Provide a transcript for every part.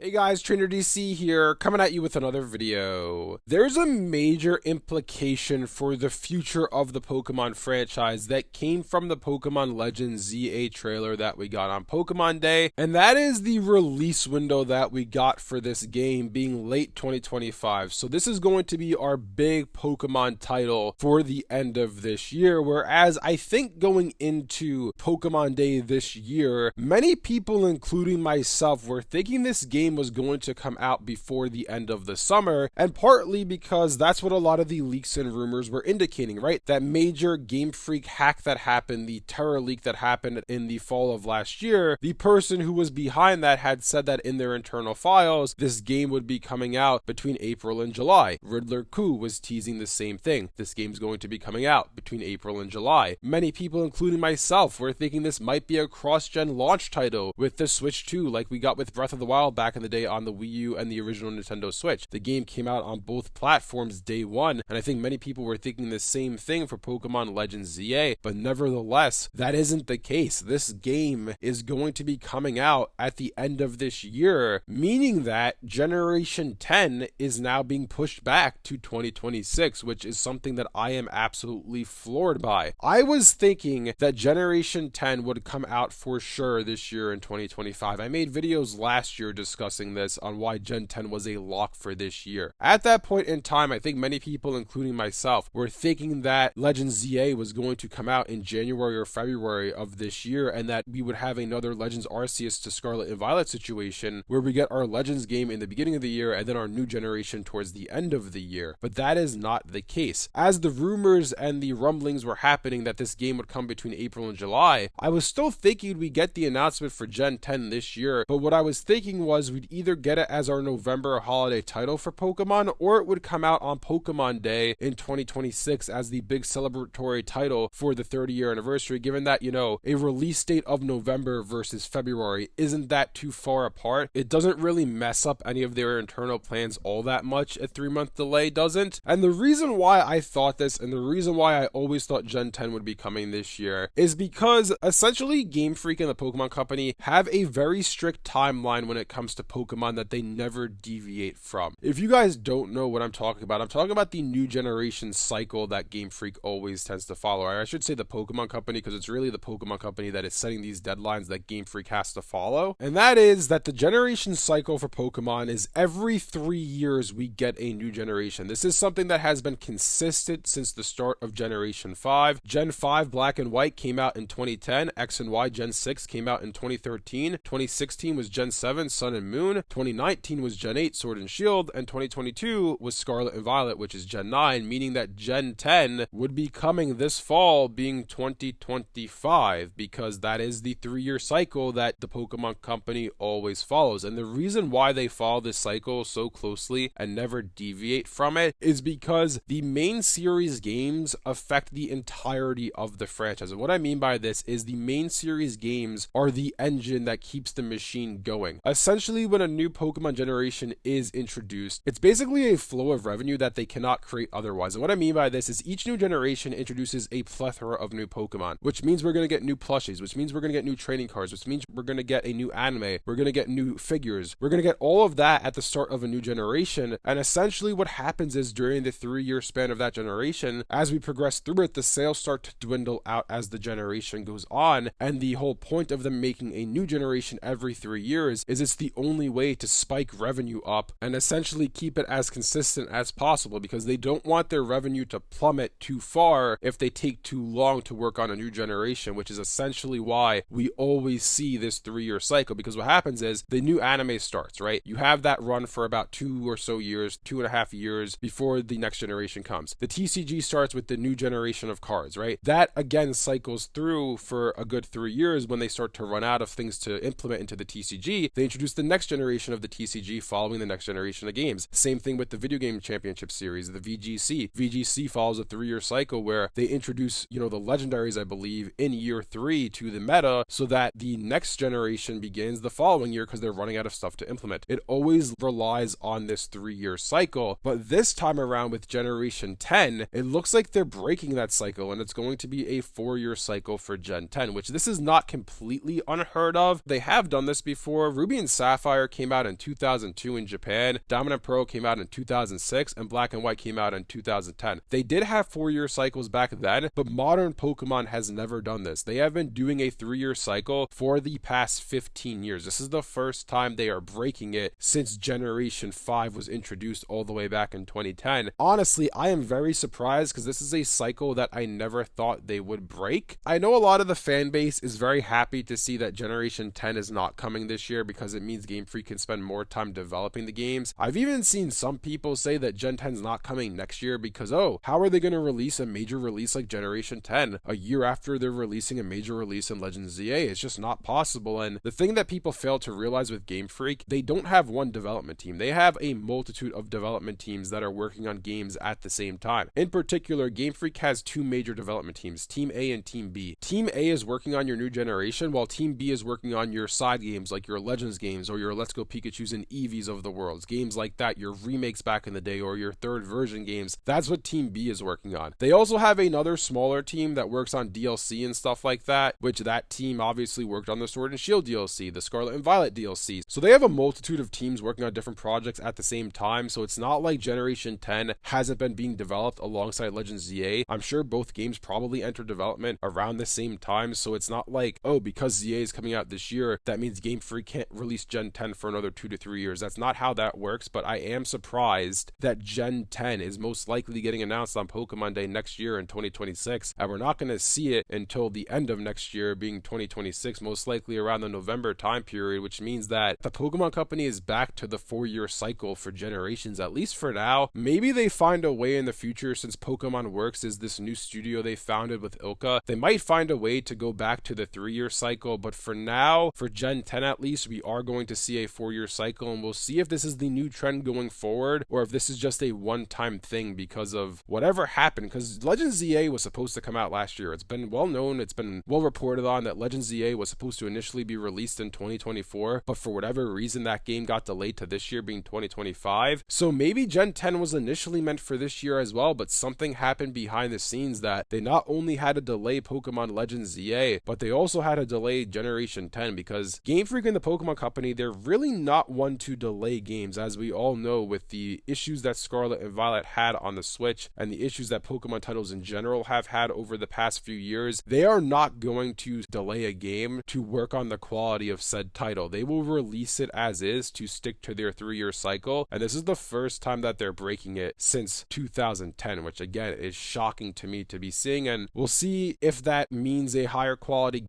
Hey guys, Trainer DC here, coming at you with another video. There's a major implication for the future of the Pokemon franchise that came from the Pokemon Legends ZA trailer that we got on Pokemon Day, and that is the release window that we got for this game being late 2025. So this is going to be our big Pokemon title for the end of this year, whereas I think going into Pokemon Day this year, many people, including myself, were thinking this game was going to come out before the end of the summer, and partly because that's what a lot of the leaks and rumors were indicating, right? That major Game Freak hack that happened, the Terra leak that happened in the fall of last year, the person who was behind that had said that in their internal files, this game would be coming out between April and July. Riddler Koo was teasing the same thing. This game's going to be coming out between April and July. Many people, including myself, were thinking this might be a cross-gen launch title with the Switch 2, like we got with Breath of the Wild back in the day on the Wii U and the original Nintendo Switch. The game came out on both platforms day one, and I think many people were thinking the same thing for Pokemon Legends ZA, but nevertheless, that isn't the case. This game is going to be coming out at the end of this year, meaning that Generation 10 is now being pushed back to 2026, which is something that I am absolutely floored by. I was thinking that Generation 10 would come out for sure this year in 2025. I made videos last year discussing this on why Gen 10 was a lock for this year. At that point in time, I think many people, including myself, were thinking that Legends ZA was going to come out in January or February of this year, and that we would have another Legends Arceus to Scarlet and Violet situation where we get our Legends game in the beginning of the year and then our new generation towards the end of the year. But that is not the case. As the rumors and the rumblings were happening that this game would come between April and July, I was still thinking we'd get the announcement for Gen 10 this year, but what I was thinking was we'd either get it as our November holiday title for Pokemon, or it would come out on Pokemon Day in 2026 as the big celebratory title for the 30-year anniversary, given that, you know, a release date of November versus February isn't that too far apart. It doesn't really mess up any of their internal plans all that much. A 3-month delay doesn't. And the reason why I thought this, and the reason why I always thought Gen 10 would be coming this year, is because essentially Game Freak and the Pokemon Company have a very strict timeline when it comes to Pokemon that they never deviate from. If you guys don't know what I'm talking about the new generation cycle that Game Freak always tends to follow. Or I should say the Pokemon Company, because it's really the Pokemon Company that is setting these deadlines that Game Freak has to follow. And that is that the generation cycle for Pokemon is every 3 years we get a new generation. This is something that has been consistent since the start of Generation 5. Gen 5 Black and White came out in 2010. X and Y Gen 6 came out in 2013. 2016 was Gen 7 Sun and Moon. 2019 was Gen 8 Sword and Shield, and 2022 was Scarlet and Violet, which is Gen 9, meaning that Gen 10 would be coming this fall, being 2025, because that is the 3-year cycle that the Pokemon Company always follows. And the reason why they follow this cycle so closely and never deviate from it is because the main series games affect the entirety of the franchise. And what I mean by this is the main series games are the engine that keeps the machine going. Essentially, when a new Pokemon generation is introduced, it's basically a flow of revenue that they cannot create otherwise. And what I mean by this is each new generation introduces a plethora of new Pokemon, which means we're going to get new plushies, which means we're going to get new training cards, which means we're going to get a new anime, we're going to get new figures, we're going to get all of that at the start of a new generation. And essentially what happens is during the 3-year span of that generation, as we progress through it, the sales start to dwindle out as the generation goes on. And the whole point of them making a new generation every 3 years is it's the only way to spike revenue up and essentially keep it as consistent as possible, because they don't want their revenue to plummet too far if they take too long to work on a new generation, which is essentially why we always see this 3-year cycle. Because what happens is the new anime starts, right? You have that run for about 2 or so years, 2.5 years before the next generation comes. The TCG starts with the new generation of cards, right? That again cycles through for a good 3 years. When they start to run out of things to implement into the TCG, they introduce the next generation of the TCG following the next generation of games. Same thing with the Video Game Championship Series, the VGC. VGC follows a 3-year cycle where they introduce, you know, the legendaries, I believe, in year 3 to the meta, so that the next generation begins the following year because they're running out of stuff to implement. It always relies on this 3-year cycle, but this time around with Generation 10, it looks like they're breaking that cycle, and it's going to be a 4-year cycle for Gen 10, which this is not completely unheard of. They have done this before. Ruby and Sapphire Sapphire came out in 2002 in Japan, Diamond and Pearl came out in 2006, and Black and White came out in 2010. They did have 4-year cycles back then, but modern Pokemon has never done this. They have been doing a 3-year cycle for the past 15 years. This is the first time they are breaking it since Generation 5 was introduced all the way back in 2010. Honestly, I am very surprised because this is a cycle that I never thought they would break. I know a lot of the fan base is very happy to see that Generation 10 is not coming this year because it means Game Freak can spend more time developing the games. I've even seen some people say that Gen 10 is not coming next year because, oh, how are they going to release a major release like Generation 10 a year after they're releasing a major release in Legends ZA? It's just not possible. And the thing that people fail to realize with Game Freak, they don't have one development team. They have a multitude of development teams that are working on games at the same time. In particular, Game Freak has 2 major development teams, Team A and Team B. Team A is working on your new generation, while Team B is working on your side games like your Legends games or your Let's Go Pikachu's and Eevees of the world, games like that, your remakes back in the day or your third version games. That's what Team B is working on. They also have another smaller team that works on DLC and stuff like that, which that team obviously worked on the Sword and Shield DLC, the Scarlet and Violet DLC. So they have a multitude of teams working on different projects at the same time, so it's not like Generation 10 hasn't been being developed alongside Legends ZA. I'm sure both games probably entered development around the same time, so it's not like, oh, because ZA is coming out this year, that means Game Freak can't release Gen 10 for another 2 to 3 years. That's not how that works, but I am surprised that Gen 10 is most likely getting announced on Pokemon Day next year in 2026, and we're not going to see it until the end of next year, being 2026, most likely around the November time period, which means that the Pokemon Company is back to the 4-year cycle for generations, at least for now. Maybe they find a way in the future, since Pokemon Works is this new studio they founded with Ilka. They might find a way to go back to the 3-year cycle, but for now, for Gen 10 at least, we are going to see a 4-year cycle, and we'll see if this is the new trend going forward, or if this is just a one-time thing because of whatever happened, because Legends ZA was supposed to come out last year. It's been well known, it's been well reported on that Legends ZA was supposed to initially be released in 2024, but for whatever reason that game got delayed to this year being 2025. So maybe Gen 10 was initially meant for this year as well, but something happened behind the scenes that they not only had to delay Pokemon Legends ZA, but they also had to delay Generation 10, because Game Freak and the Pokemon Company, they're really not one to delay games, as we all know with the issues that Scarlet and Violet had on the Switch and the issues that Pokemon titles in general have had over the past few years. They are not going to delay a game to work on the quality of said title. They will release it as is to stick to their 3-year cycle, and this is the first time that they're breaking it since 2010, which again is shocking to me to be seeing, and we'll see if that means a higher quality,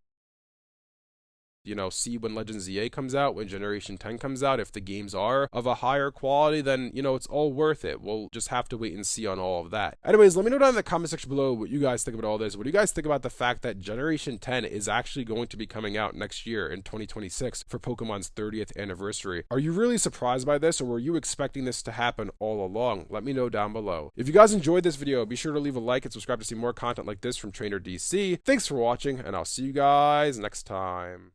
see when Legends ZA comes out, when Generation 10 comes out. If the games are of a higher quality, then, it's all worth it. We'll just have to wait and see on all of that. Anyways, let me know down in the comment section below what you guys think about all this. What do you guys think about the fact that Generation 10 is actually going to be coming out next year in 2026 for Pokemon's 30th anniversary? Are you really surprised by this, or were you expecting this to happen all along? Let me know down below. If you guys enjoyed this video, be sure to leave a like and subscribe to see more content like this from Trainer DC. Thanks for watching, and I'll see you guys next time.